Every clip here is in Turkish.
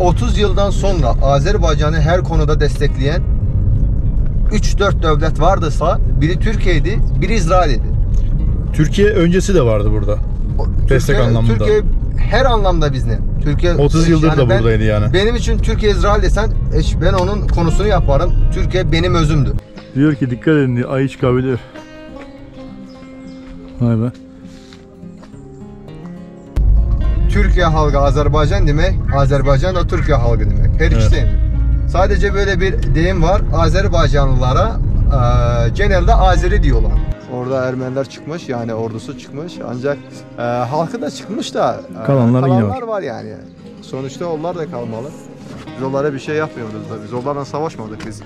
30 yıldan sonra Azerbaycan'ı her konuda destekleyen 3-4 devlet vardıysa biri Türkiye'ydi, biri İsrail'di. Türkiye öncesi de vardı burada. Destek anlamında. Türkiye her anlamda bizle. Türkiye 30 yıldır da buradaydı yani. Benim için Türkiye İsrail desen ben onun konusunu yaparım. Türkiye benim özümdür. Diyor ki dikkat edin diyor, ayı çıkabilir. Vay be. Türkiye halkı Azerbaycan demek, Azerbaycan da Türkiye halkı demek. Her ikisi değil. Sadece böyle bir deyim var. Azerbaycanlılara genelde Azeri diyorlar. Orada Ermeniler çıkmış, yani ordusu çıkmış. Ancak halkı da çıkmış da kalanlar var yani. Sonuçta onlar da kalmalı. Biz onlara bir şey yapmıyoruz da. Biz onlarla savaşmadık biz.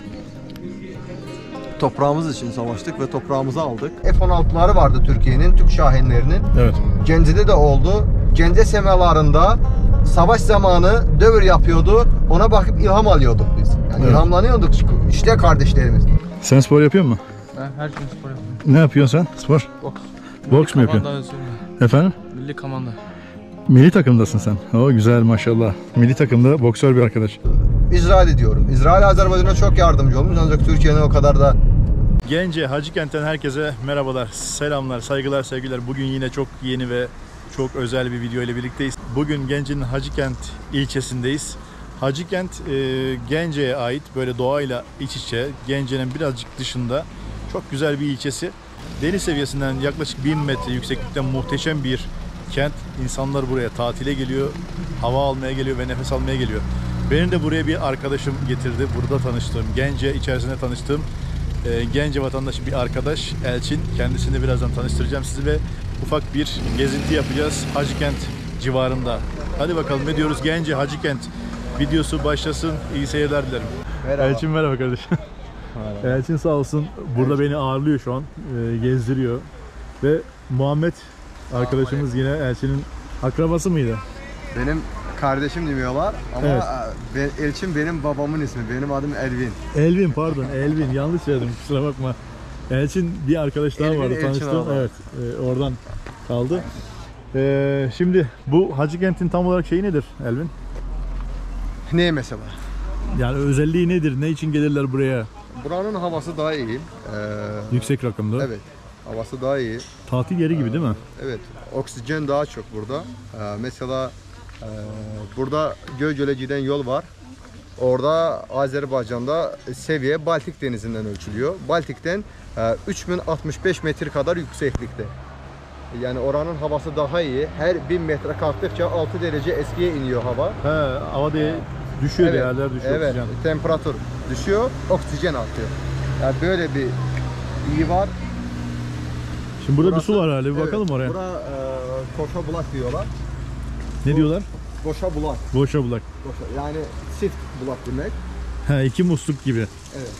Toprağımız için savaştık ve toprağımızı aldık. F-16'ları vardı Türkiye'nin, Türk Şahinlerinin. Evet. Gence'de de oldu. Gence semalarında savaş zamanı dövür yapıyordu. Ona bakıp ilham alıyorduk biz. Yani ilhamlanıyorduk. İşte kardeşlerimiz. Sen spor yapıyor musun? Ben her gün spor yapıyorum. Ne yapıyorsun sen? Spor? Boks. Boks mu yapıyorsun? Efendim? Milli komanda. Milli takımdasın sen. O güzel maşallah. Milli takımda boksör bir arkadaş. İsrail diyorum. İsrail Azerbaycan'a çok yardımcı olmuş ancak Türkiye'nin o kadar da. Gence Hacıkent'ten herkese merhabalar, selamlar, saygılar, sevgiler. Bugün yine çok yeni ve çok özel bir video ile birlikteyiz. Bugün Gence'nin Hacıkent ilçesindeyiz. Hacıkent Gence'ye ait, böyle doğayla iç içe, Gence'nin birazcık dışında çok güzel bir ilçesi. Deniz seviyesinden yaklaşık 1000 metre yükseklikte muhteşem bir kent. İnsanlar buraya tatile geliyor, hava almaya geliyor ve nefes almaya geliyor. Benim de buraya bir arkadaşım getirdi. Burada tanıştığım, Gence içerisinde tanıştığım Gence vatandaşı bir arkadaş Elçin. Kendisini birazdan tanıştıracağım sizi ve ufak bir gezinti yapacağız Hacıkent civarında. Hadi bakalım ne diyoruz? Gence Hacıkent videosu başlasın. İyi seyirler dilerim. Merhaba. Elçin merhaba kardeşim. Merhaba. Elçin sağ olsun. Burada beni ağırlıyor şu an. Gezdiriyor. Ve Muhammed arkadaşımız yine Elçin'in akrabası mıydı? Benim kardeşim demiyorlar ama Elçin benim babamın ismi. Benim adım Elvin. Elvin pardon. Elvin yanlış söyledim. Kusura bakma. Elçin bir arkadaş daha vardı tanıştım. Evet. Oradan kaldı. Şimdi bu Hacıkent'in tam olarak şeyi nedir Elvin? Ne mesela? Yani özelliği nedir? Ne için gelirler buraya? Buranın havası daha iyi. Yüksek rakımda. Evet. Havası daha iyi. Tatil yeri gibi değil mi? Evet. Oksijen daha çok burada. Mesela burada Göcele'den yol var. Orada Azerbaycan'da seviye Baltik Denizi'nden ölçülüyor. Baltik'ten 3065 metre kadar yükseklikte. Yani oranın havası daha iyi. Her 1000 metre kalktıkça 6 derece eskiye iniyor hava. Hava düşüyor, evet, değerler düşüyor. Evet, oksijen. Temperatur düşüyor, oksijen artıyor. Yani böyle bir iyi var. Şimdi burada bir su var herhalde, bir bakalım oraya. Bura koşa bulak diyorlar. Ne diyorlar? Boşa bulak. Boşa bulak. Yani çift bulak demek. İki musluk gibi. Evet.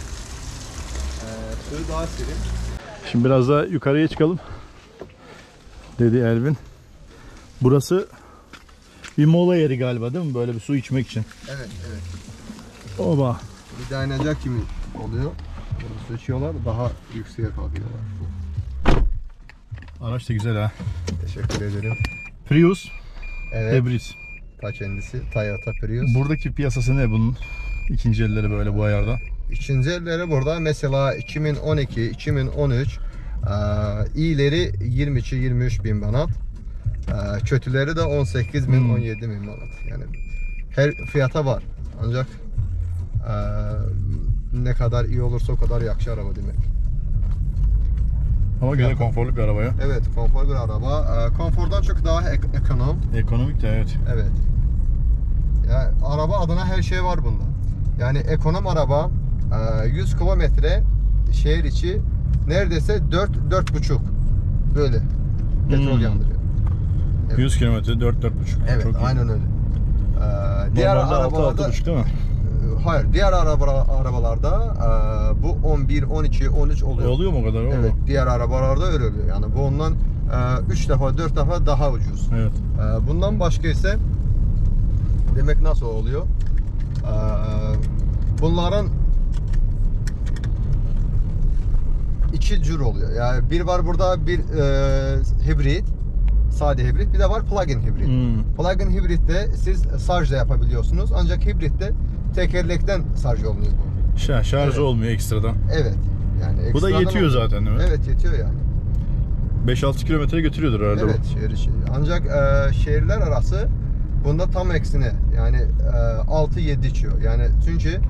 Suyu daha serin. Şimdi biraz daha yukarıya çıkalım. Dedi Elvin. Burası bir mola yeri galiba değil mi? Böyle bir su içmek için. Evet, evet. Oba. Bir dayanacak gibi oluyor. Burada su içiyorlar, daha yükseğe kalkıyorlar. Araç da güzel ha. Teşekkür ederim. Prius. Evet. Hibrit. Ta kendisi. Toyota Prius. Buradaki piyasası ne bunun? İkinci elleri böyle bu ayarda. İkinci elleri burada mesela 2012, 2013 iyileri 22-23 bin manat. Kötüleri de 18 bin, 17 bin manat. Yani her fiyata var. Ancak ne kadar iyi olursa o kadar yakışı araba demek. Ama güzel, konforlu bir araba ya. Evet, konforlu bir araba. Konfordan çok daha ekonom. Ekonomik de evet. Evet. Yani araba adına her şey var bunda. Yani ekonom araba 100 kilometre şehir içi neredeyse 4-4,5 böyle petrol yandırıyor. Evet. 100 kilometre 4-4,5. Evet, çok aynen öyle. Diğer arabalarda 6,5 değil mi? Hayır, diğer arabalarda bu 11, 12, 13 oluyor. Oluyor mu o kadar? Evet, diğer arabalarda öyle oluyor. Yani bu ondan 3 defa 4 defa daha ucuz. Evet. Bundan başka ise demek nasıl oluyor? Bunların iki cür oluyor. Yani bir var burada bir hibrit sade hibrit, bir de var plug-in hibrit. Plug-in hibritte siz şarj da yapabiliyorsunuz. Ancak hibritte tekerlekten şarj olmuyor bu. Şarjı Evet. olmuyor ekstradan. Evet. Yani Bu da ekstradan yetiyor olmuyor. zaten değil mi? Evet, yetiyor yani. 5-6 kilometre götürüyordur herhalde Evet, şehir. Ancak şehirler arası bunda tam eksine. Yani 6-7 içiyor. Yani çünkü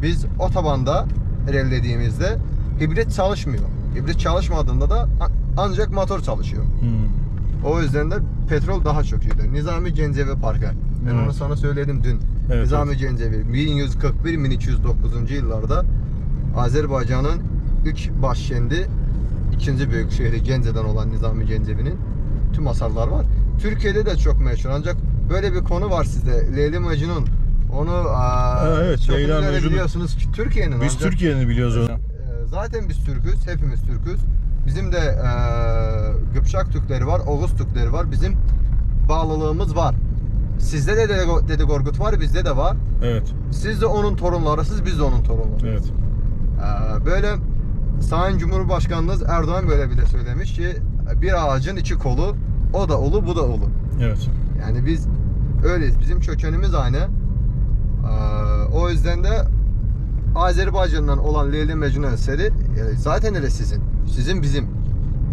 biz otobanda ilerlediğimizde hibrit çalışmıyor. Hibrit çalışmadığında da ancak motor çalışıyor. O yüzden de petrol daha çok yiyor. Nizami Gencevi Parkı. Ben onu sana söyledim dün. Evet, Nizami Gencevi 1141-1209 yıllarda Azerbaycan'ın ilk başkendi, ikinci büyük şehri Gence'den olan Nizami Gencevi'nin tüm hasarlar var. Türkiye'de de çok meşhur. Ancak böyle bir konu var sizde. Leyli Mecnun. Onu evet, çok Leyla güzel Mecnun. biliyorsunuz ki Türkiye'nin. Biz ancak Türkiye'ni biliyoruz onu. zaten biz Türk'üz. Hepimiz Türk'üz. Bizim de Gıpşak Türkleri var, Oğuz Türkleri var. Bizim bağlılığımız var. Sizde de Dede Korkut var, bizde de var. Evet. Siz de onun torunlarısınız, biz de onun torunları. Evet. Böyle Sayın Cumhurbaşkanımız Erdoğan böyle bile söylemiş ki bir ağacın iki kolu, o da ulu, bu da ulu. Evet. Yani biz öyleyiz. Bizim kökenimiz aynı. O yüzden de Azerbaycan'dan olan Leyli Mecnun eseri zaten öyle sizin. Sizin bizim.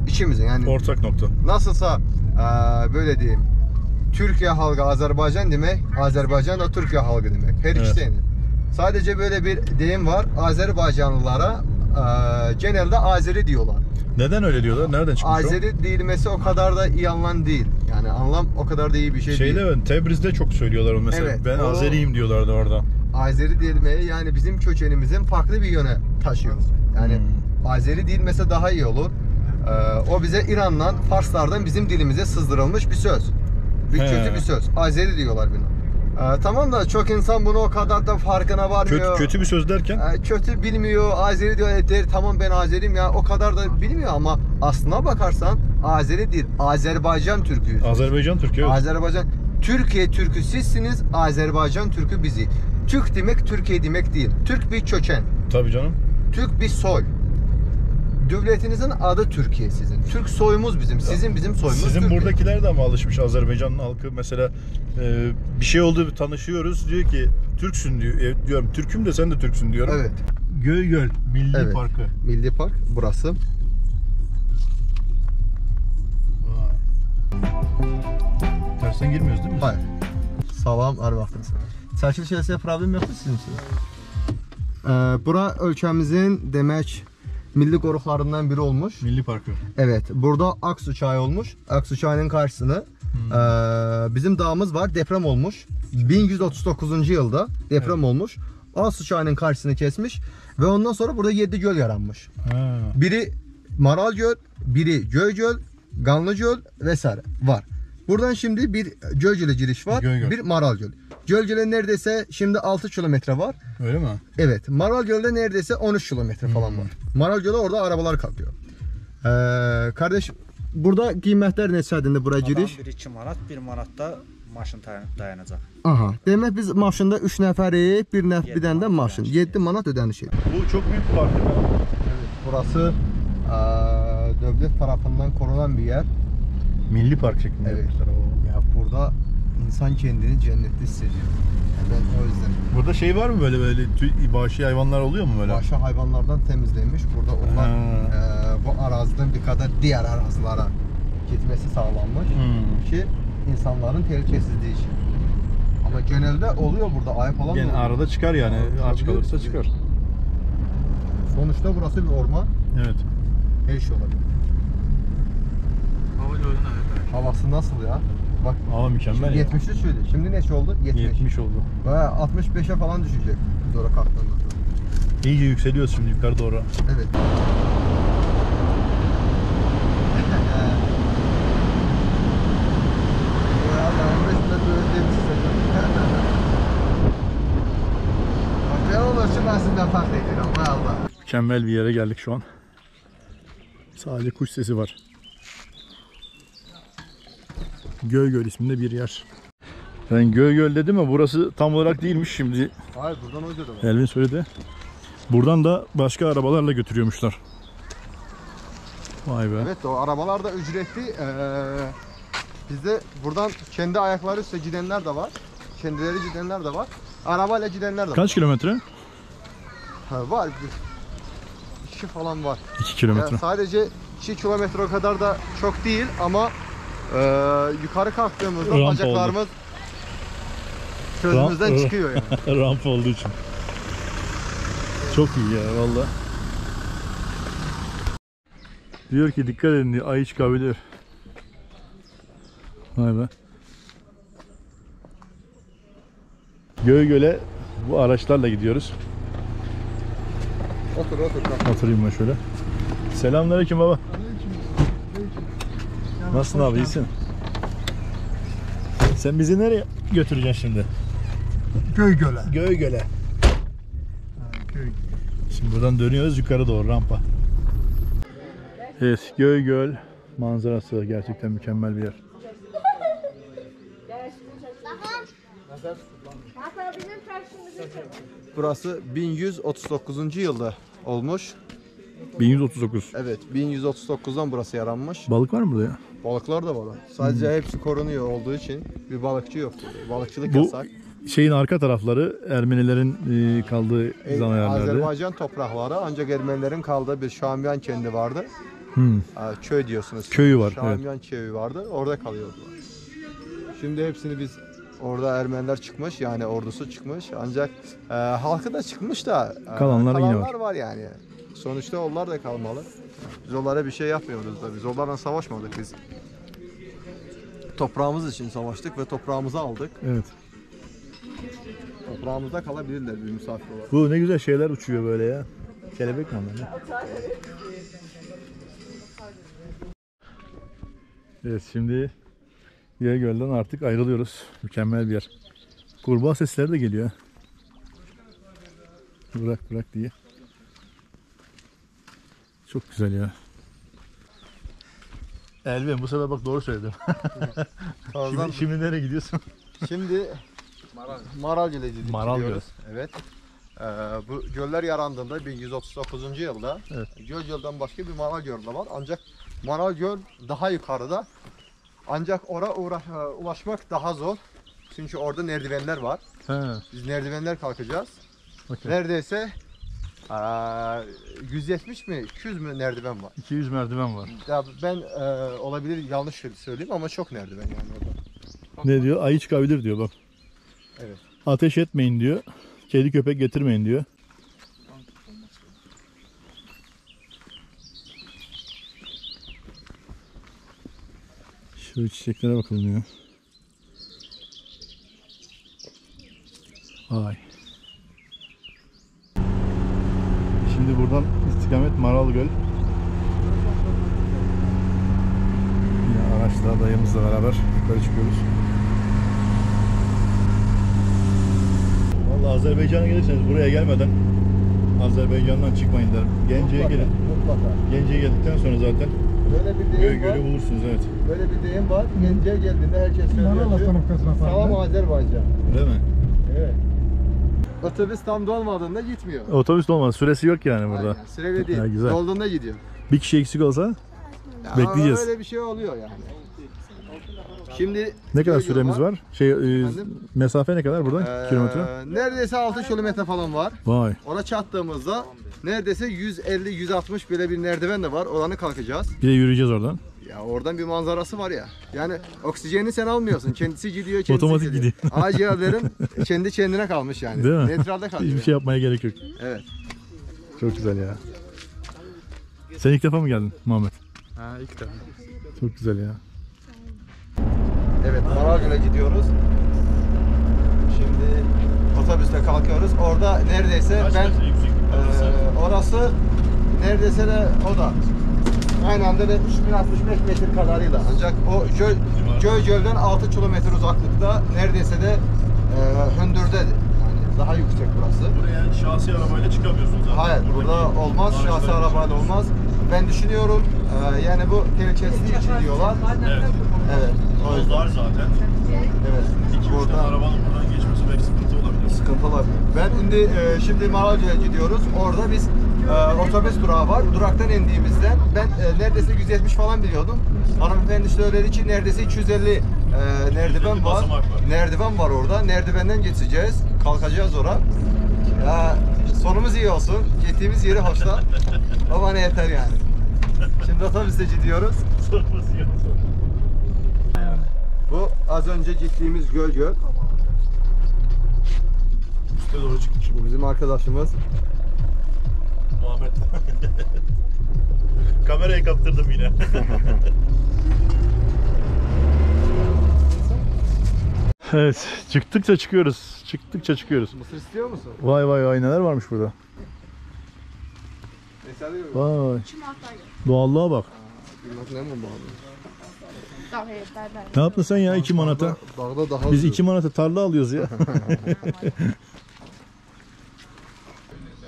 İçimizin yani. Ortak nokta. Nasılsa böyle diyeyim. Türkiye halkı Azerbaycan demek, Azerbaycan da Türkiye halkı demek. Her ikisi aynı. Sadece böyle bir deyim var. Azerbaycanlılara genelde Azeri diyorlar. Neden öyle diyorlar? Nereden çıkmış Azeri değilmesi o kadar da iyi anlam değil. Yani anlam o kadar da iyi bir şey değil. ben Tebriz'de çok söylüyorlar onu mesela. Evet, Ben o- Azeriyim diyorlardı orada. Azeri değilmeyi yani bizim kökenimizin farklı bir yöne taşıyoruz. Yani Azeri değilmese daha iyi olur. O bize İran'dan, Farslardan bizim dilimize sızdırılmış bir söz. Bir kötü bir söz. Azeri diyorlar buna. Tamam da çok insan bunu o kadar da farkına varmıyor. Kötü bir söz derken? Kötü bilmiyor, Azeri diyor, der tamam ben Azeriyim ya, o kadar da bilmiyor ama aslına bakarsan Azeri değil, Azerbaycan Türküyüz. Azerbaycan Türkiye. Evet. Azerbaycan, Türkiye Türkü sizsiniz, Azerbaycan Türkü bizi. Türk demek Türkiye demek değil. Türk bir köken, Tabii canım. Türk bir soy. Devletinizin adı Türkiye sizin. Türk soyumuz bizim, sizin bizim soyumuz Sizin Türkiye. buradakiler de ama alışmış Azerbaycan halkı mesela bir şey oldu tanışıyoruz diyor ki Türksün diyor. Diyorum Türk'üm de sen de Türksün diyorum. Evet. Göygöl Milli Evet. Parkı. Milli Park burası. Vay. Tersten girmiyoruz değil mi? Hayır. Salam, hər vaxtınız. Çəkiliş eləsəyə problem yoxdur sizin üçün? Bura ölkəmizin demək milli qoruqlarından biri olmuş. Milli Parkı. Evet, burada Aksu çayı olmuş. Aksu çayının karşısını bizim dağımız var, deprem olmuş. 1139. yılda deprem olmuş. Aksu çayının karşısını kesmiş ve ondan sonra burada 7 göl yaranmış. Ha. Biri Maral Göl, biri Göygöl, Qanlı Göl vesaire var. Buradan şimdi bir Göygöl'e giriş var, Göygöl. bir Maral Göl. Göygöl'e neredeyse şimdi 6 kilometre var. Öyle mi? Evet, Maral Göl'de neredeyse 13 kilometre falan var. Maral Göl'e orada arabalar kalkıyor. Kardeş, burada qiymətlər neçədir buraya giriş? Adam 1-2 manat, 1 manatda maşın dayanacaq. Aha, demək biz maşında 3 nəfərik, bir dənə də maşın. manat 7 manat ödəniş edir. Bu çok büyük bir park değil mi? Evet, burası devlet tarafından korunan bir yer. Milli Park şeklinde Evet. yapmışlar. Ya burada insan kendini cennette hissediyor. Yani ben o yüzden Burada şey var mı böyle vahşi hayvanlar oluyor mu böyle? vahşi hayvanlardan temizlenmiş. Burada onlar bu araziden bir kadar diğer arazilere gitmesi sağlanmış ki insanların tehlikesizliği için. Ama genelde oluyor burada ayı falan. Yani oluyor. arada çıkar yani aç Tabii, kalırsa tabii. çıkar. Sonuçta burası bir orman. Evet. Her şey olabilir. Hava gölünün evet. Havası nasıl ya? Bak Ama mükemmel ya. 73 şöyle. Şimdi ne oldu? 70 oldu. Ve 65'e falan düşecek. Biz oraya kalktığımızda. İyice yükseliyoruz şimdi yukarı doğru. Evet. Mükemmel bir yere geldik şu an. Sadece kuş sesi var. Göygöl isminde bir yer. Ben Göygöl dedim ama burası tam olarak değilmiş şimdi. Hayır, buradan hoca da var. Elvin söyledi. Buradan da başka arabalarla götürüyormuşlar. Vay be. Evet, o arabalar da ücretli. Bizde buradan kendi ayakları üstüne gidenler de var. Kendileri gidenler de var. Arabayla gidenler de var. Kaç kilometre? Ha, var. 2 falan var. 2 kilometre. Sadece 2 kilometre o kadar da çok değil ama yukarı kalktığımızda Rampa bacaklarımız közümüzden çıkıyor yani. Rampa olduğu için. Çok iyi ya valla. Diyor ki dikkat edin diyor, ayı çıkabilir. Vay be. Göğgöl'e bu araçlarla gidiyoruz. Otur otur. Oturayım ben şöyle. Selamünaleyküm baba. Nasılsın abi, iyisin? Sen bizi nereye götüreceksin şimdi? Göygöl'e. Göğgöl'e. Şimdi buradan dönüyoruz yukarı doğru, rampa. Evet, Göğgöl manzarası gerçekten mükemmel bir yer. Burası 1139. yılda olmuş. 1139. Evet, 1139'dan burası yaranmış. Balık var mı burada ya? Balıklar da var. Sadece hepsi korunuyor olduğu için bir balıkçı yok. Balıkçılık Bu yasak. şeyin arka tarafları Ermenilerin kaldığı zaman yerlerde. Azerbaycan toprakları ancak Ermenilerin kaldığı bir Şamyan kendi vardı. Köy diyorsunuz. Köyü var, Şamyan köyü vardı. Orada kalıyordular. Şimdi hepsini biz orada Ermeniler çıkmış, yani ordusu çıkmış. Ancak halkı da çıkmış da Kalanlar yine var. var yani. Sonuçta onlar da kalmalı. Biz onlara bir şey yapmıyoruz da. Biz onlarla savaşmadık biz. Toprağımız için savaştık ve toprağımızı aldık. Evet. Toprağımızda kalabilirler bir misafir olarak. Bu ne güzel şeyler uçuyor böyle ya. Kelebek mi onlar? Evet, şimdi Göğgöl'den artık ayrılıyoruz. Mükemmel bir yer. Kurbağa sesleri de geliyor. Bırak bırak diye. Çok güzel ya. Elvin bu sefer bak doğru söyledim. Şimdi nereye gidiyorsun? Şimdi Maralgöl'e Maralgöl. gidiyoruz. Evet. Bu göller yarandığında 1139. yılda Evet. Göl başka bir Maralgöl de var. Ancak Maralgöl daha yukarıda. Ancak oraya ulaşmak daha zor. Çünkü orada merdivenler var. He. Biz merdivenler kalkacağız. Okay. Neredeyse 170 mi 200 mü merdiven var. 200 merdiven var. Ya ben olabilir yanlış söyleyeyim ama çok merdiven yani orada. Ne diyor? Ayı çıkabilir diyor bak. Evet. Ateş etmeyin diyor. Kedi köpek getirmeyin diyor. Şu çiçeklere bakalım ya. Vay. Şimdi buradan istikamet Maralgöl. Yine araçla dayımızla beraber yukarı çıkıyoruz. Vallahi Azerbaycan'a gelirseniz buraya gelmeden Azerbaycan'dan çıkmayın derim. Gence'ye gelin. Mutlaka. Gence'ye geldikten sonra zaten Böyle bir deyim var. Göğgöl'ü bulursunuz, evet. Böyle bir deyim var. Gence geldiğinde herkes söylüyor. Salam Azerbaycan. Değil mi? Evet. Otobüs tam dolmadığında gitmiyor. Otobüs olmaz. Süresi yok yani burada. Aynen. Süreli değil. Ha, güzel. Dolduğunda gidiyor. Bir kişi eksik olsa Ya bekleyeceğiz. Öyle bir şey oluyor yani. Şimdi Ne kadar gidiyor süremiz var? Efendim? Mesafe ne kadar buradan? Kilometre? Neredeyse 6 kilometre falan var. Vay. Ona çattığımızda neredeyse 150-160 böyle bir merdiven de var. Oranı kalkacağız. Bir de yürüyeceğiz oradan. Ya oradan bir manzarası var ya. Yani oksijeni sen almıyorsun. Kendisi gidiyor, kendisi Otomatik geliyor. gidiyor. Ağaçlarların kendi kendine kalmış yani. Değil mi? Neutralde kalıyor. Hiçbir şey yapmaya gerek yok. Evet. Çok güzel ya. Sen ilk defa mı geldin Muhammed? Ha, ilk defa. Çok güzel ya. Evet, Maralgöl'e gidiyoruz. Şimdi otobüste kalkıyoruz. Orada neredeyse orası neredeyse de o da aynı anda da 3065 metre kadarıyla. Ancak o Göğgöl'den 6 kilometre uzaklıkta neredeyse de Hündür'de. Yani daha yüksek burası. Buraya şahsi arabayla çıkamıyorsunuz zaten. Hayır, burada olmaz. Şahsi arabayla olmaz. Ben düşünüyorum yani bu tehlikesizliği için diyorlar. Evet. Evet. O yüzden. Yollar zaten. Evet. 2-3 tane arabanın buradan geçmesi belki sıkıntı olabilir. Sıkıntı olabilir. Ben şimdi Maralgöl'e gidiyoruz. Orada biz otobüs durağı var. Duraktan indiğimizden ben neredeyse 170 falan biliyordum. Hanımefendi söyledi ki neredeyse 250 merdiven var. Merdiven var orada. Merdivenden geçeceğiz. Kalkacağız oraya. Sonumuz iyi olsun. Gittiğimiz yeri hoşlan. O bana yeter yani. Şimdi otobüse gidiyoruz. Sonumuz iyi olsun. Bu az önce gittiğimiz göl. Üste doğru çıkmış. Bu bizim arkadaşımız. Muhammed. Kamerayı kaptırdım yine. Evet, çıktıkça çıkıyoruz. Çıktıkça çıkıyoruz. Mısır istiyor musun? Vay vay vay, neler varmış burada. Vay. Doğallığa bak. Ne yaptın sen ya 2 manata? Dağda daha Biz 2 manata tarla alıyoruz ya.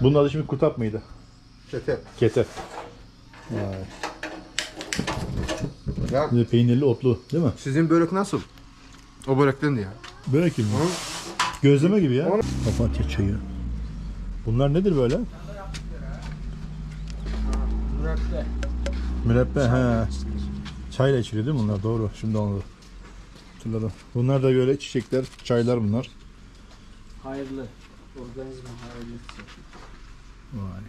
Bunun adı şimdi kutap mıydı? Kete. Kete. Vay. Ya Bir de peynirli otlu değil mi? sizin börek nasıl? O börekten ya. Börek gibi mi? Gözleme gibi ya. Papatya çayı. Bunlar nedir böyle? Mürebbe. He. Çayla içiliyor değil mi bunlar? Doğru. Şimdi anladım. Hatırladım. Bunlar da böyle çiçekler, çaylar bunlar. Hayırlı. Organizma hayırlı. Vay.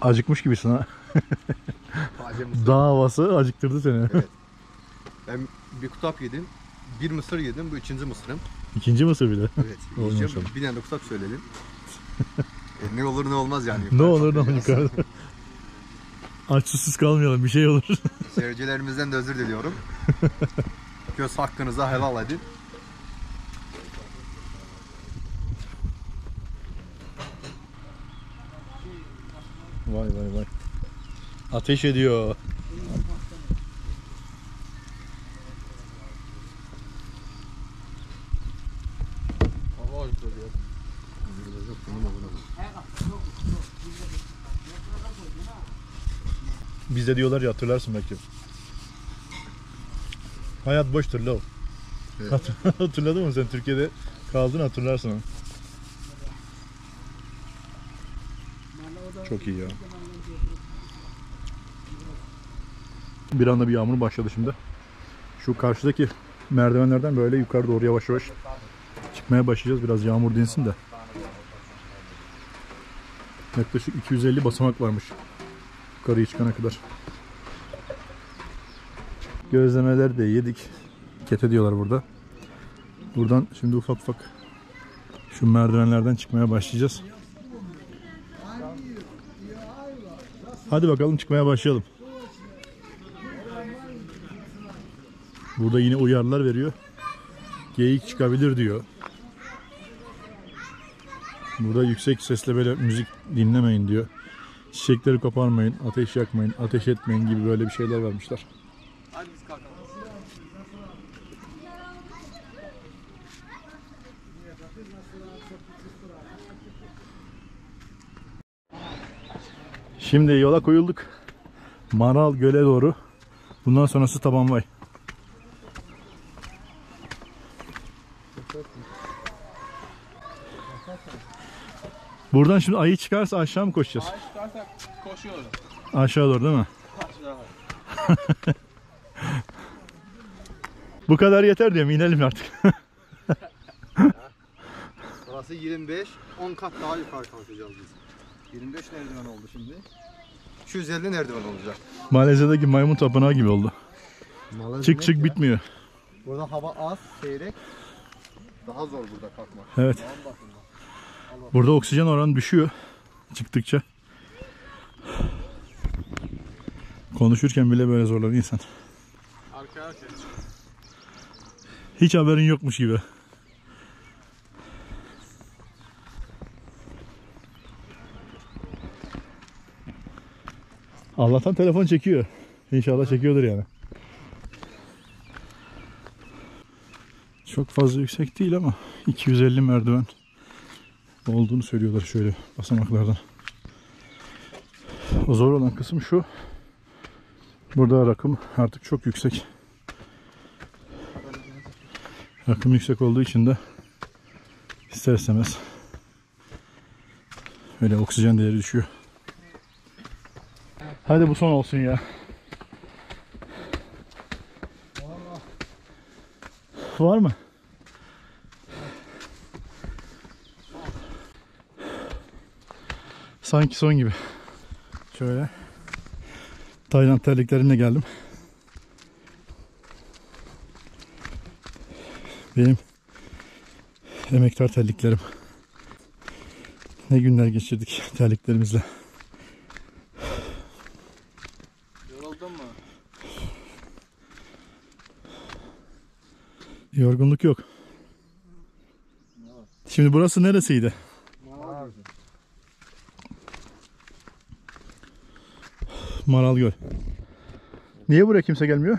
Acıkmış gibisin ha. Dağ havası acıktırdı seni. Evet. Ben bir kutap yedim. Bir mısır yedim. Bu 3. mısırım. İkinci mısır bile. Evet. Oy Yiyeceğim. maşallah. Bir tane de kutap söyledim. Ne olur ne olmaz yani. Ne olur ne olur yukarıda. Aç susuz kalmayalım, bir şey olur. Seyircilerimizden de özür diliyorum. Göz hakkınızı helal edin. Vay vay vay. Ateş ediyor. Bizde diyorlar ya, hatırlarsın belki. Hayat boştur lav. Evet. Hatırladın mı sen, Türkiye'de kaldın, hatırlarsın. Çok iyi ya. Bir anda bir yağmur başladı şimdi. Şu karşıdaki merdivenlerden böyle yukarı doğru yavaş yavaş çıkmaya başlayacağız. Biraz yağmur dinsin de. Yaklaşık 250 basamak varmış yukarıya çıkana kadar. Gözlemeleri de yedik. Kete diyorlar burada. Buradan şimdi ufak ufak şu merdivenlerden çıkmaya başlayacağız. Hadi bakalım, çıkmaya başlayalım. Burada yine uyarılar veriyor. Geyik çıkabilir diyor. Burada yüksek sesle böyle müzik dinlemeyin diyor. Çiçekleri koparmayın, ateş yakmayın, ateş etmeyin gibi böyle bir şeyler vermişler. Şimdi yola koyulduk. Maral Göl'e doğru. Bundan sonrası Tabanvay. Buradan şimdi ayı çıkarsa aşağı mı koşacağız? Ay çıkarsak koşuyoruz. Aşağı doğru değil mi? Aşağı. Bu kadar yeter diye mi? İnelim artık. Burası 25, 10 kat daha yukarı kalkacağız biz. 25 merdiven oldu şimdi. 250 merdiven olacak. Malezya'daki maymun tapınağı gibi oldu. Çık çık bitmiyor. Burada hava az, seyrek. Daha zor burada kalkmak. Evet. Burada oksijen oranı düşüyor çıktıkça. Konuşurken bile böyle zorlanıyor insan. Arkaya Hiç haberin yokmuş gibi. Allah'tan telefon çekiyor. İnşallah çekiyordur yani. Çok fazla yüksek değil ama 250 merdiven olduğunu söylüyorlar şöyle basamaklardan. O zor olan kısım şu. Burada rakım artık çok yüksek. Rakım yüksek olduğu için de İster istemez öyle oksijen değeri düşüyor. Hadi bu son olsun ya. Var mı? Sanki son gibi. Şöyle Tayland terliklerimle geldim. Benim emektar terliklerim. Ne günler geçirdik terliklerimizle. Yoruldun mu? Yorgunluk yok. Şimdi burası neresiydi? Maralgöl. Niye buraya kimse gelmiyor?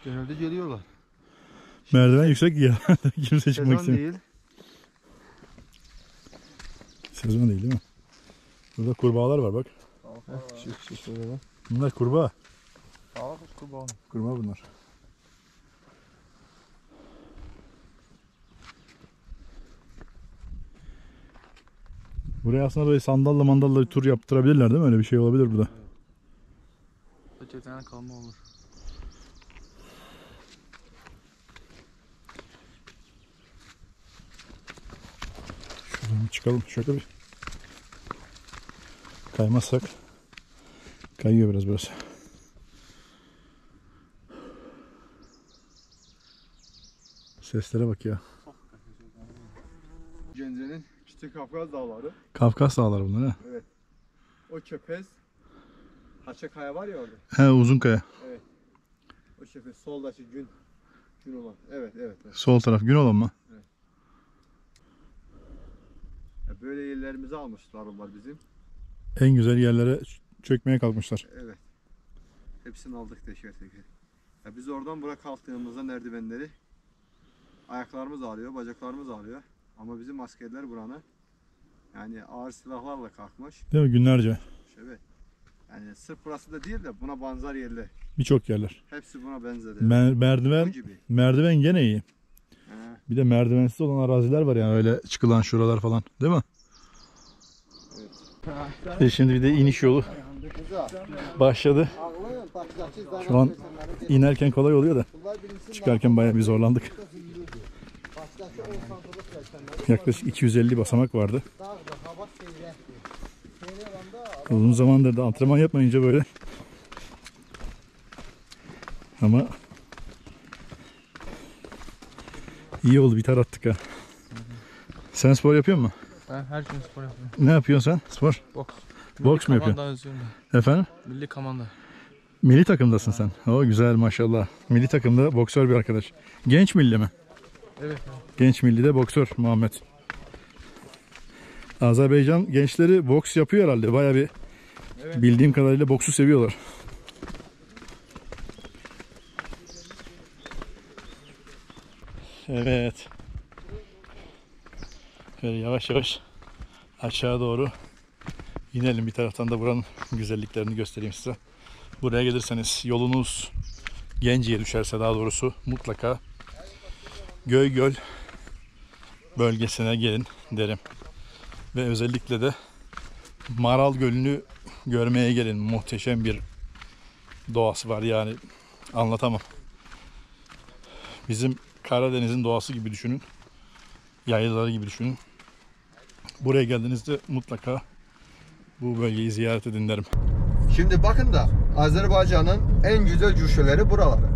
Genelde geliyorlar. Merdiven yüksek ya. Kimse çıkmak Sezon istemiyor. değil. Sezon değil mi? Burada kurbağalar var bak. Bunlar kurbağa. Kurbağa bunlar. Buraya aslında böyle sandalla mandalla bir tur yaptırabilirler değil mi? Öyle bir şey olabilir burada. Öteden kalma olur. Şuradan çıkalım şöyle bir. Kaymazsak. Kayıyor biraz burası. Seslere bak ya. Gence'nin Küçük Kafkas Dağları. Kafkas dağları bunlar ha. Evet. O Köpez. Haçakaya var ya orada. He, Uzunkaya. O Köpez soldaki gün olan. Evet. Sol taraf gün olan mı? Ya böyle yerlerimizi almışlar onlar bizim. En güzel yerlere çökmeye kalkmışlar. Evet. Hepsini aldık teker teker. Ya biz oradan buraya kalktığımızda merdivenleri ayaklarımız ağrıyor, bacaklarımız ağrıyor. Ama bizim askerler buranı yani ağır silahlarla kalkmış. Değil mi? Günlerce. Evet. Yani sırf burası da değil de buna benzer yerler. Birçok yerler. Hepsi buna benzer. Bu Merdiven gibi. merdiven gene iyi. He. Bir de merdivensiz olan araziler var yani öyle çıkılan şuralar falan, değil mi? Şimdi bir de iniş yolu başladı. Şu an inerken kolay oluyor da çıkarken bayağı bir zorlandık. Yaklaşık 250 basamak vardı. Uzun zamandır da antrenman yapmayınca böyle. Ama iyi oldu, bir tar attık ha. Sen spor yapıyor musun? Ben her gün spor yapıyorum. Ne yapıyorsun sen? Spor? Boks. Boks mu yapıyorsun? Komanda özlüyorum Efendim? ben. Milli komanda. Milli takımdasın sen. O güzel maşallah. Milli takımda boksör bir arkadaş. Genç milli mi? Evet. Genç millide boksör Muhammed. Azerbaycan gençleri boks yapıyor herhalde. Bayağı bir bildiğim kadarıyla boksu seviyorlar. Evet. Şöyle yavaş yavaş aşağı doğru inelim. Bir taraftan da buranın güzelliklerini göstereyim size. Buraya gelirseniz, yolunuz Genci'ye düşerse daha doğrusu, mutlaka Göygöl bölgesine gelin derim. Ve özellikle de Maral Gölü'nü görmeye gelin. Muhteşem bir doğası var yani, anlatamam. Bizim Karadeniz'in doğası gibi düşünün. Yaylaları gibi düşünün. Buraya geldiğinizde mutlaka bu bölgeyi ziyaret edin derim. Şimdi bakın da Azerbaycan'ın en güzel cüşeleri buraları.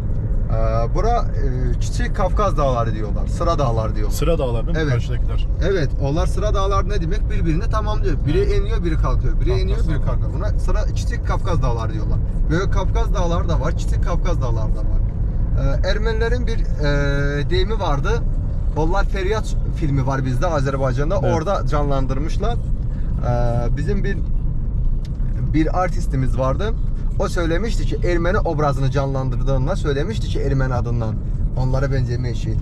Bura Küçük Kafkas Dağları diyorlar. Sıra Dağları diyorlar. Sıra dağlar değil mi? Evet. Karşıdakiler. Evet, onlar sıra dağlar ne demek? Birbirini tamamlıyor. Biri iniyor, biri kalkıyor. Biri iniyor, biri kalkıyor. Buna sıra Küçük Kafkas Dağları diyorlar. Büyük Kafkas Dağları da var, Küçük Kafkas Dağları da var. Ermenilerin bir deyimi vardı. Onlar Feryat filmi var bizde Azerbaycan'da. Evet. Orada canlandırmışlar. Bizim bir artistimiz vardı. O söylemişti ki Ermeni obrazını canlandırdığında söylemişti ki Ermeni adından onlara benzeme işi.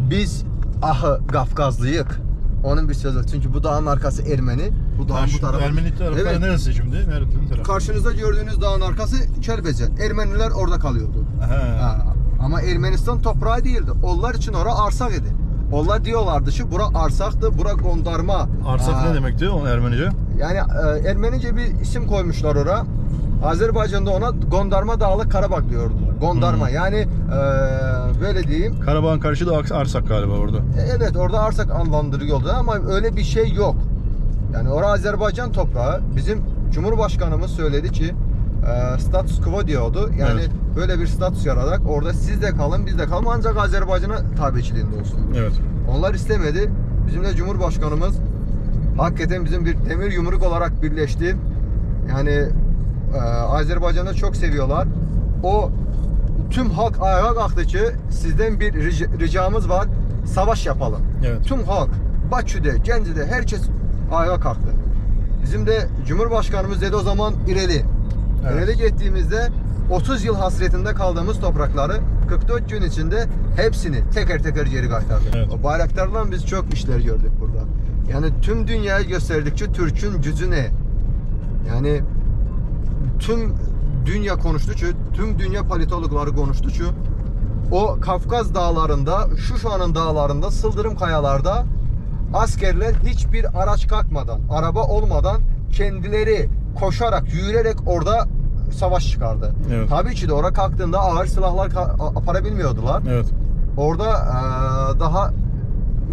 Biz ahı Kafkazlıyık. Onun bir sözü. Çünkü bu dağın arkası Ermeni. Bu dağın bu tarafı. Ermeni tarafı Evet. neresi şimdi? Nerede tarafı? Karşınızda gördüğünüz dağın arkası Kelbecen. Ermeniler orada kalıyordu. Ha. Ama Ermenistan toprağı değildi. Onlar için orası arsak idi. Onlar diyorlardı ki bura arsaktı, bura gondarma. Arsak ne demekti o Ermenice? Yani Ermenice bir isim koymuşlar oraya. Azerbaycan'da ona Gondarma Dağlı Karabağ diyordular. Gondarma yani böyle diyeyim. Karabağ'ın karşı da Arsak galiba orada. Evet orada arsak adlandırıyordu ama öyle bir şey yok. Yani orada Azerbaycan toprağı. Bizim Cumhurbaşkanımız söyledi ki status quo diyordu. Yani Evet. böyle bir statüs yaratarak orada siz de kalın biz de kalın ancak Azerbaycan'a tabiçiliğinde olsun. Evet. Onlar istemedi. Bizim de Cumhurbaşkanımız hakikaten bizim bir demir yumruk olarak birleşti. Yani Azerbaycan'ı çok seviyorlar. O tüm halk ayağa kalktı ki sizden bir ricamız var. Savaş yapalım. Evet. Tüm halk Bakü'de, Gəncədə herkes ayağa kalktı. Bizim de Cumhurbaşkanımız dedi o zaman ireli. Evet. İreli gittiğimizde 30 yıl hasretinde kaldığımız toprakları 44 gün içinde hepsini teker teker geri kaytardı. Evet. O bayraklarla biz çok işler gördük burada. Yani tüm dünyaya gösterdikçe Türk'ün gücü ne? Yani tüm dünya konuştu ki, tüm dünya politologları konuştu ki o Kafkaz dağlarında, Şuşa'nın dağlarında, Sıldırım kayalarda askerler hiçbir araç kalkmadan, araba olmadan kendileri koşarak, yürüyerek orada savaş çıkardı. Evet. Tabii ki de oraya kalktığında ağır silahlar aparabilmiyordular. Evet. Orada daha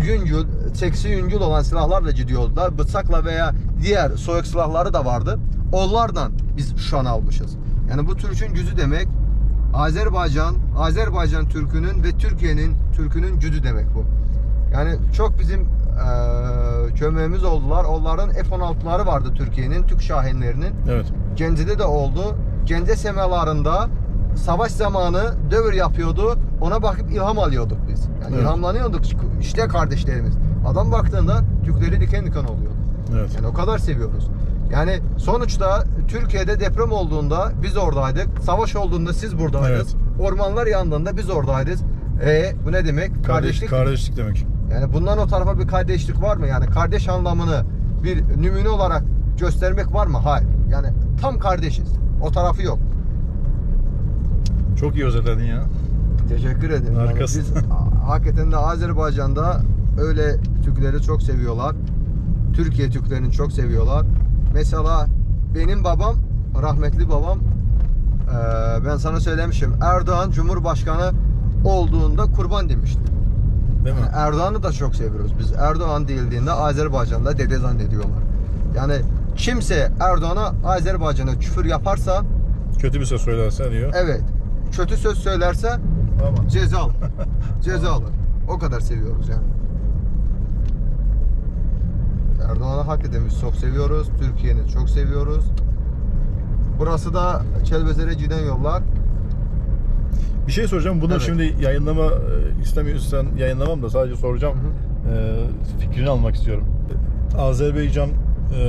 yüngül, seksi yüngül olan silahlarla gidiyordular. Bıçakla veya diğer soyuk silahları da vardı. Onlardan biz şu an almışız. Yani bu Türk'ün gücü demek Azerbaycan Türk'ünün ve Türkiye'nin Türk'ünün gücü demek bu. Yani çok bizim kömeğimiz oldular. Onların F-16'ları vardı Türkiye'nin, Türk Şahinlerinin. Evet. Gəncədə de oldu. Gəncə semalarında savaş zamanı dövür yapıyordu. Ona bakıp ilham alıyorduk biz. Yani Evet. ilhamlanıyorduk. İşte kardeşlerimiz. Adam baktığında Türkleri diken diken oluyor. Evet. Yani o kadar seviyoruz. Yani sonuçta Türkiye'de deprem olduğunda biz oradaydık. Savaş olduğunda siz buradaydınız. Evet. Ormanlar yandığında biz oradayız. Bu ne demek? Kardeşlik. Kardeşlik demek. Yani bundan o tarafa bir kardeşlik var mı? Yani kardeş anlamını bir nümune olarak göstermek var mı? Hayır. Yani tam kardeşiz. O tarafı yok. Çok iyi özetledin ya. Teşekkür ederim. Yani Harikasın. biz hakikaten de Azerbaycan'da öyle Türkleri çok seviyorlar. Türkiye Türklerini çok seviyorlar. Mesela benim babam, rahmetli babam, ben sana söylemişim. Erdoğan Cumhurbaşkanı olduğunda kurban demişti. Değil mi? Yani Erdoğan'ı da çok seviyoruz. Biz Erdoğan değildiğinde Azerbaycan'da dede zannediyorlar. Yani kimse Erdoğan'a, Azerbaycan'a küfür yaparsa, Kötü bir söz söylerse diyor. evet, kötü söz söylerse Tamam. ceza alır. Ceza alır. O kadar seviyoruz yani. Erdoğan'ı hakikaten biz çok seviyoruz. Türkiye'ni çok seviyoruz. Burası da Kelbezer'e giden yollar. Bir şey soracağım. Bunu Evet. şimdi yayınlama istemiyorsan yayınlamam da sadece soracağım. Fikrini almak istiyorum. Azerbaycan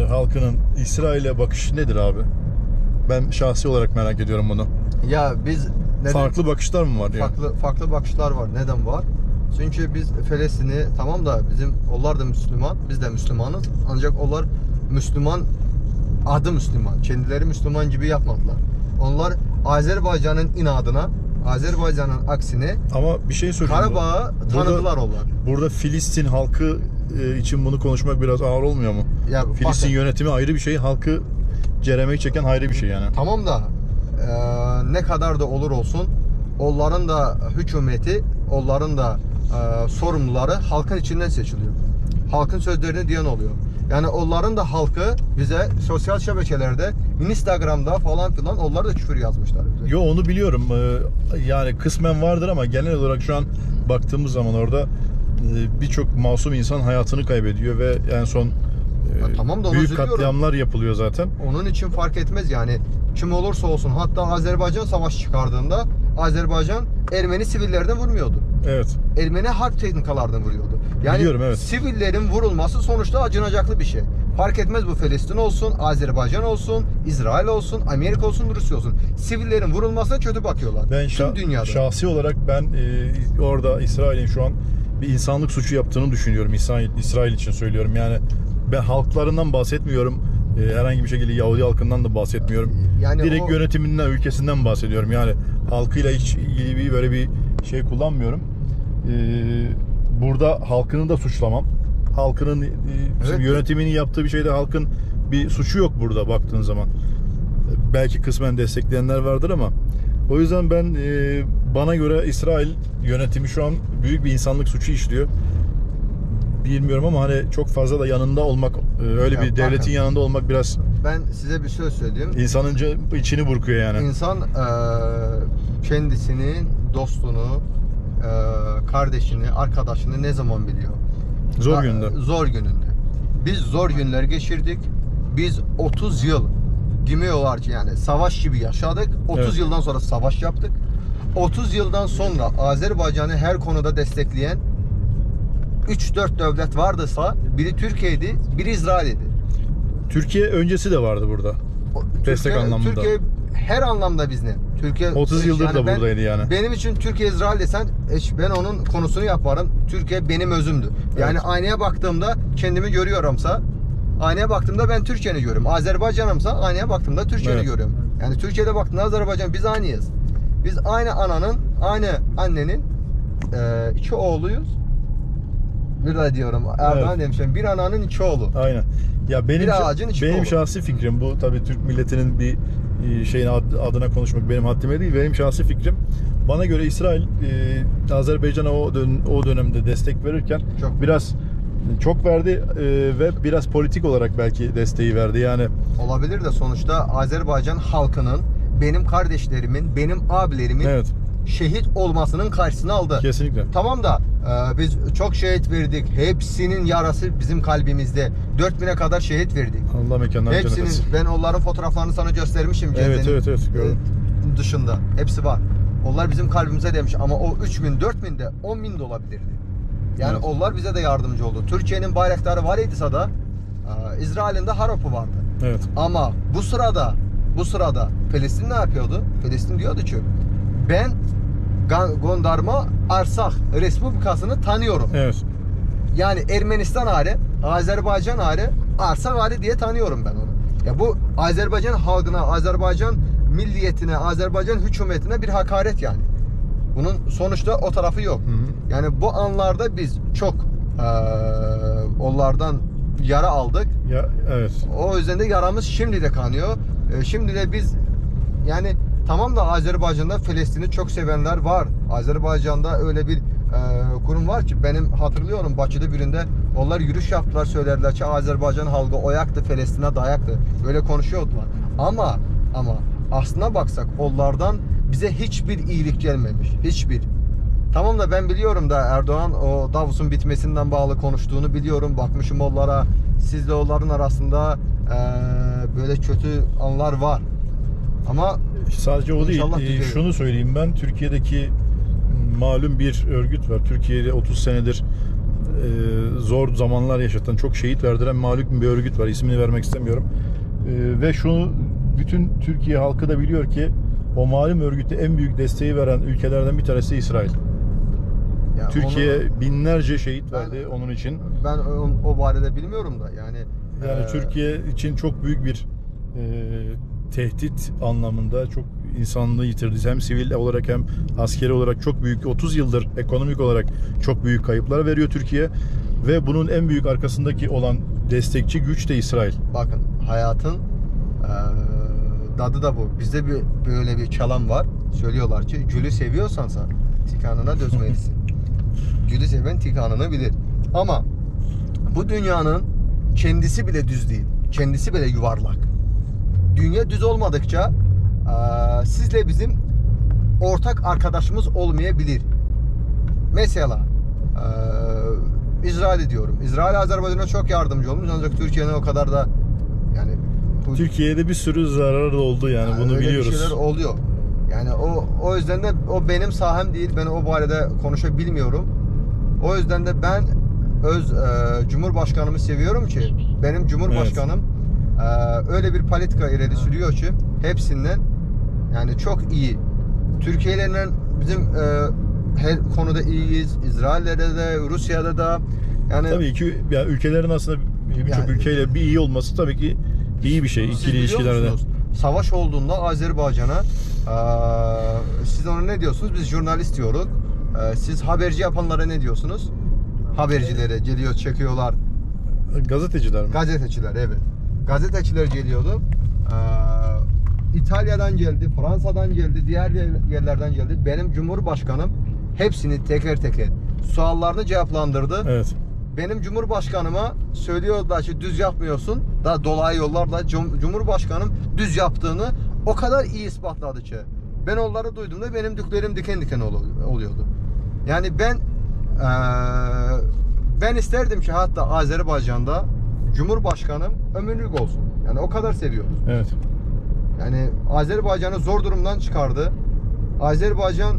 halkının İsrail'e bakışı nedir abi? Ben şahsi olarak merak ediyorum bunu. Ya biz neden, Farklı bakışlar mı var ya? farklı bakışlar var. Neden var? Çünkü biz Filistin'i tamam da onlar da Müslüman, biz de Müslümanız. Ancak onlar Müslüman, adı Müslüman. Kendileri Müslüman gibi yapmadılar. Onlar Azerbaycan'ın inadına, Azerbaycan'ın aksine Ama bir şey söyleyeyim. Karabağ'ı tanıdılar onlar. Burada Filistin halkı için bunu konuşmak biraz ağır olmuyor mu? Ya Filistin bakın, yönetimi ayrı bir şey, halkı ceremeyi çeken ayrı bir şey yani. tamam da ne kadar da olur olsun onların da hükümeti, onların da sorumluları halkın içinden seçiliyor. Halkın sözlerini diyen oluyor. Yani onların da halkı bize sosyal şebekelerde, Instagram'da falan filan onlar da küfür yazmışlar bize. Yo onu biliyorum. Yani kısmen vardır ama genel olarak şu an baktığımız zaman orada birçok masum insan hayatını kaybediyor ve en son tamam da onu büyük üzülüyorum. katliamlar yapılıyor zaten. Onun için fark etmez yani kim olursa olsun. Hatta Azerbaycan savaş çıkardığında Azerbaycan Ermeni sivillerden vurmuyordu. Evet. Ermeni harp teknikalardan vuruyordu. Yani Biliyorum, evet. sivillerin vurulması sonuçta acınacaklı bir şey. Fark etmez bu Filistin olsun, Azerbaycan olsun, İsrail olsun, Amerika olsun, Rusya olsun. Sivillerin vurulmasına kötü bakıyorlar. Ben Tüm dünyada. şahsi olarak ben orada İsrail'in şu an bir insanlık suçu yaptığını düşünüyorum. İsrail için söylüyorum. Yani ben halklarından bahsetmiyorum. Herhangi bir şekilde Yahudi halkından da bahsetmiyorum. Yani direkt o- yönetiminden, ülkesinden bahsediyorum. Yani halkıyla hiç ilgili böyle bir şey kullanmıyorum. burada halkını da suçlamam. Halkının bizim Evet. yönetiminin yaptığı bir şeyde halkın bir suçu yok burada baktığın zaman. Belki kısmen destekleyenler vardır ama o yüzden ben bana göre İsrail yönetimi şu an büyük bir insanlık suçu işliyor. Bilmiyorum ama hani çok fazla da yanında olmak, öyle Ya bir devletin bakın. yanında olmak biraz Ben size bir söz söyleyeyim. insanın içini burkuyor yani. İnsan kendisinin dostunu, kardeşini, arkadaşını ne zaman biliyor? Zor günde. Zor gününde. Biz zor günler geçirdik. Biz 30 yıl demiyorlar ki yani savaş gibi yaşadık. 30 Evet. yıldan sonra savaş yaptık. 30 yıldan sonra Azerbaycan'ı her konuda destekleyen 3-4 devlet vardıysa biri Türkiye'ydi, biri İsrail'di. Türkiye öncesi de vardı burada. Destek anlamında. Türkiye her anlamda bizden. Türkiye 30 yıldır da ben- buradaydı yani. Benim için Türkiye İsrail desen ben onun konusunu yaparım. Türkiye benim özümdü. Yani Evet. aynaya baktığımda kendimi görüyorumsa aynaya baktığımda ben Türkiye'ni görüyorum. Azerbaycan'ımsa aynaya baktığımda Türkiye'ni Evet. görüyorum. Yani Türkiye'de baktığında Azerbaycan biz aynıyız. Biz aynı ananın, aynı annenin iki oğluyuz. Bir de diyorum Erdoğan Evet. demişim bir ananın iki oğlu. Aynen. Ya benim Bir ağacın içi benim dolu. şahsi fikrim bu, tabii Türk milletinin bir şeyin adına konuşmak benim haddime değil. Benim şahsi fikrim, bana göre İsrail Azerbaycan'a o dönemde destek verirken çok verdi ve biraz politik olarak belki desteği verdi. Yani Olabilir de sonuçta Azerbaycan halkının, benim kardeşlerimin, benim abilerimin evet, şehit olmasının karşısına aldı. kesinlikle. Tamam da biz çok şehit verdik. Hepsinin yarası bizim kalbimizde. 4000'e kadar şehit verdik. Allah mekanlarını cennet Hepsinin, etsin. ben onların fotoğraflarını sana göstermişim. Evet, Ceze'nin, evet, gördüm. Dışında. Hepsi var. Onlar bizim kalbimize demiş ama o 3000, 4000 de 10.000 de olabilirdi. Yani Evet. onlar bize de yardımcı oldu. Türkiye'nin bayrakları var idiyse da İsrail'in de Harop'u vardı. Evet. Ama bu sırada Filistin ne yapıyordu? Filistin diyordu ki ben Gondarma Arsak Respublikası'nı tanıyorum. Evet. Yani Ermenistan ayrı, Azerbaycan ayrı, Arsak ayrı diye tanıyorum ben onu. Ya bu Azerbaycan halkına, Azerbaycan milliyetine, Azerbaycan hükümetine bir hakaret yani. Bunun sonuçta o tarafı yok. Hı hı. Yani bu anlarda biz çok onlardan yara aldık. Ya evet. O yüzden de yaramız şimdi de kanıyor. Şimdi de biz yani tamam da Azerbaycan'da Filistin'i çok sevenler var. Azerbaycan'da öyle bir kurum var ki benim hatırlıyorum Bakı'da birinde onlar yürüyüş yaptılar, söylediler ki Azerbaycan halkı oyaktı, Filistin'e dayaktı. Böyle konuşuyordular. Ama aslına baksak onlardan bize hiçbir iyilik gelmemiş. Hiçbir. Tamam da ben biliyorum da Erdoğan o Davos'un bitmesinden bağlı konuştuğunu biliyorum. Bakmışım onlara. Sizle onların arasında böyle kötü anlar var. Ama Sadece o değil. İnşallah düzelir. Şunu söyleyeyim ben. Türkiye'deki malum bir örgüt var. Türkiye'de 30 senedir zor zamanlar yaşatan, çok şehit verdiren malum bir örgüt var. İsmini vermek istemiyorum. Ve şunu bütün Türkiye halkı da biliyor ki o malum örgüte en büyük desteği veren ülkelerden bir tanesi İsrail. ya Türkiye onu binlerce şehit Ben- verdi onun için. ben o barede bilmiyorum da yani Türkiye için çok büyük bir tehdit anlamında, çok insanlığı yitirdi. Hem sivil olarak hem askeri olarak çok büyük, 30 yıldır ekonomik olarak çok büyük kayıplar veriyor Türkiye. Ve bunun en büyük arkasındaki olan destekçi güç de İsrail. bakın hayatın tadı da bu. Bizde böyle bir çalam var. Söylüyorlar ki gülü seviyorsansa tikanına dözmelisin. Gülü seven tikanını bilir. Ama bu dünyanın kendisi bile düz değil. Kendisi bile yuvarlak. Dünya düz olmadıkça sizle bizim ortak arkadaşımız olmayabilir. Mesela İsrail'i diyorum. İsrail Azerbaycan'a çok yardımcı olmuş ancak Türkiye'nin o kadar da yani Türkiye'de bir sürü zarar oldu yani bunu öyle biliyoruz. bir şeyler oluyor. Yani o yüzden de o benim sahem değil. Ben o barede konuşabilmiyorum. O yüzden de ben Cumhurbaşkanımı seviyorum ki benim Cumhurbaşkanım öyle bir politika ileri sürüyor ki hepsinden yani çok iyi. Türkiye'yle bizim her konuda iyiyiz. İsrail'de de, Rusya'da da yani Tabii ki yani ülkelerin aslında birçok Yani- ülkeyle bir iyi olması tabii ki iyi bir şey siz ikili biliyor ilişkilerde. musunuz? Savaş olduğunda Azerbaycan'a siz ona ne diyorsunuz? Biz jurnalist diyoruz. Siz haberci yapanlara ne diyorsunuz? habercilere geliyor, çekiyorlar. Gazeteciler mi? Gazeteciler, evet. Gazeteciler geliyordu. İtalya'dan geldi, Fransa'dan geldi, diğer yerlerden geldi. Benim Cumhurbaşkanım hepsini teker teker sorularını cevaplandırdı. Evet. Benim Cumhurbaşkanıma söylüyorlar ki düz yapmıyorsun. Daha dolayı yollarla Cumhurbaşkanım düz yaptığını o kadar iyi ispatladı ki. Ben onları duyduğumda benim tüylerim diken diken oluyordu. Yani ben isterdim ki hatta Azerbaycan'da Cumhurbaşkanım ömürlük olsun. Yani o kadar seviyoruz. Evet. Yani Azerbaycan'ı zor durumdan çıkardı. Azerbaycan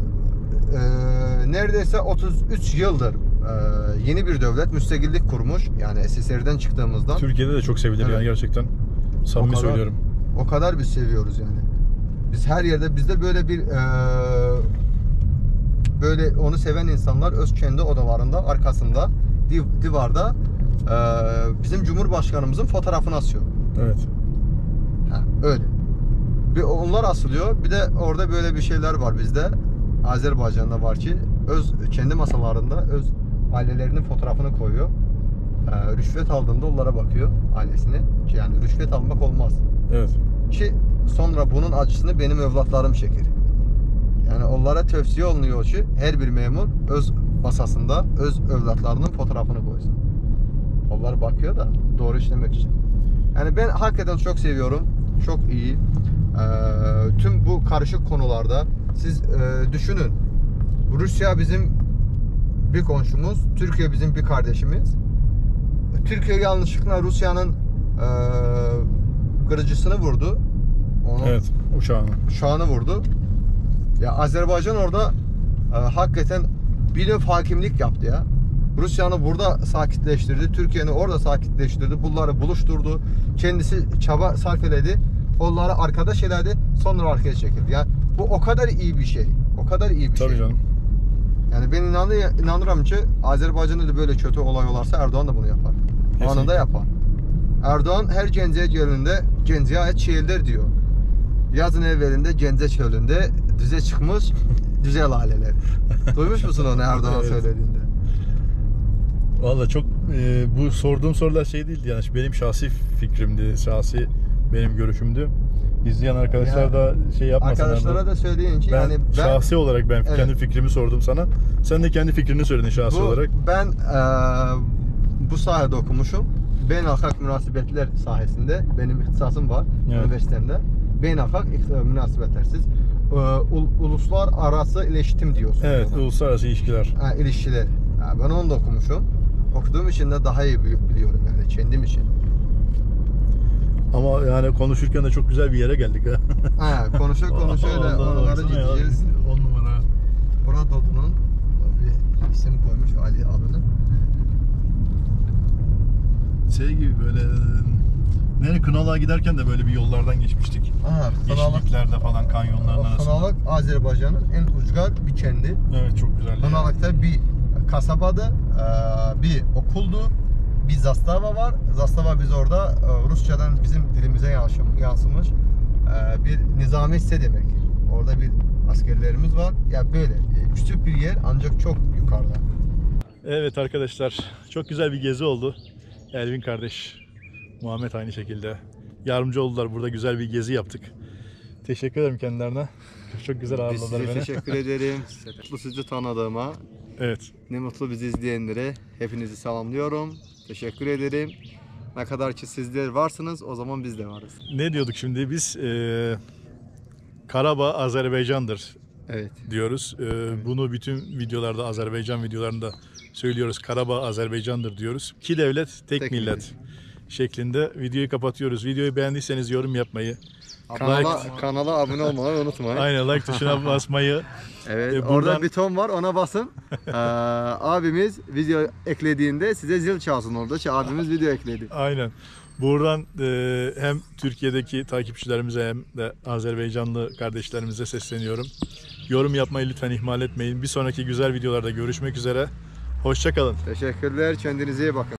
neredeyse 33 yıldır yeni bir devlet, müstakillik kurmuş. Yani SSR'den çıktığımızdan. Türkiye'de de çok sevilir Evet. yani gerçekten. Samimi söylüyorum. O kadar biz seviyoruz yani. Biz her yerde, bizde böyle bir böyle onu seven insanlar öz kendi odalarında arkasında divarda bizim Cumhurbaşkanımızın fotoğrafını asıyor. Evet. Ha, öyle. Bir onlar asılıyor. Bir de orada böyle bir şeyler var bizde. Azerbaycan'da var ki kendi masalarında öz ailelerinin fotoğrafını koyuyor. Rüşvet aldığında onlara bakıyor, ailesine. Yani rüşvet almak olmaz. Evet. Ki sonra bunun acısını benim evlatlarım çeker. Yani onlara tavsiye olunuyor ki her bir memur öz masasında öz evlatlarının fotoğrafını koysun. Onlar bakıyor da doğru işlemek için. Yani ben hakikaten çok seviyorum. Çok iyi. Tüm bu karışık konularda siz düşünün. Rusya bizim bir komşumuz, Türkiye bizim bir kardeşimiz. Türkiye yanlışlıkla Rusya'nın kırıcısını vurdu. Onun Evet. uçağını vurdu. Ya Azerbaycan orada hakikaten bir növ hakimlik yaptı ya. Rusya'nı burada sakitleştirdi, Türkiye'ni orada sakitleştirdi, bunları buluşturdu. Kendisi çaba sarf edildi, onları arkadaş eledi, sonra arkaya çekildi. Yani bu o kadar iyi bir şey, o kadar iyi bir Tabii şey. canım. Yani ben inanırım ki Azerbaycan'da da böyle kötü olay olarsa Erdoğan da bunu yapar. Kesinlikle. Anında yapar. Erdoğan her Gəncəyə gelinde Gəncəyə ait şiirler diyor. Yazın evvelinde Gəncə çölünde düze çıkmış güzel aileler. Duymuş musun onu Erdoğan Evet. söylediğinde? Valla çok bu sorduğum sorular şey değildi yani benim şahsi fikrimdi, şahsi benim görüşümdü. İzleyen arkadaşlar Ya, da şey yapmasınlar. Arkadaşlara da söyleyin ki Ben yani şahsi olarak Evet. kendi fikrimi sordum sana. Sen de kendi fikrini söyledin şahsi olarak. Ben bu sahede okumuşum. Beynəlxalq münasibətlər sahəsində benim ixtisasım var Evet. üniversitemde. Beynəlxalq münasibətlər siz uluslar arası iletişim diyorsunuz. Evet, ona. uluslararası ilişkiler. İlişkiler. Ben onu da okumuşum. Okuduğum için de daha iyi biliyorum yani kendim için. Ama yani konuşurken de çok güzel bir yere geldik ha. Konuşa da oraları gideceğiz. 10 numara. Murat Odun'un bir isim koymuş Ali adını. Şey gibi böyle nereye Kınalı'ya giderken de böyle bir yollardan geçmiştik. Yeşilliklerde falan kanyonların arasında. Kınalık Azerbaycan'ın en ucgar bir kendi. Evet çok güzel. Kınalık'ta bir kasabadı, bir okuldu, bir zastava var. Zastava biz orada Rusçadan bizim dilimize yansımış bir nizami hisse demek. Orada bir askerlerimiz var. Ya böyle küçük bir yer ancak çok yukarıda. Evet arkadaşlar çok güzel bir gezi oldu. Elvin kardeş, Muhammed aynı şekilde yardımcı oldular. Burada güzel bir gezi yaptık. Teşekkür ederim kendilerine. Çok güzel Biz ağırladılar size beni. teşekkür ederim. Mutlu sizi tanıdığıma. Evet. Ne mutlu bizi izleyenlere. Hepinizi selamlıyorum. Teşekkür ederim. Ne kadar ki sizler varsınız o zaman biz de varız. Ne diyorduk şimdi? Biz Karabağ Azerbaycan'dır Evet. diyoruz. Bunu bütün videolarda, Azerbaycan videolarında söylüyoruz. Karabağ Azerbaycan'dır diyoruz. İki devlet, tek millet şeklinde videoyu kapatıyoruz. Videoyu beğendiyseniz yorum yapmayı, Kanala abone olmayı unutmayın. aynen like tuşuna basmayı. Evet, Buradan- orada buton var, ona basın. Abimiz video eklediğinde size zil çalsın orada ki abimiz video ekledi. Aynen. Buradan hem Türkiye'deki takipçilerimize hem de Azerbaycanlı kardeşlerimize sesleniyorum. Yorum yapmayı lütfen ihmal etmeyin. Bir sonraki güzel videolarda görüşmek üzere. Hoşça kalın. Teşekkürler, kendinize iyi bakın.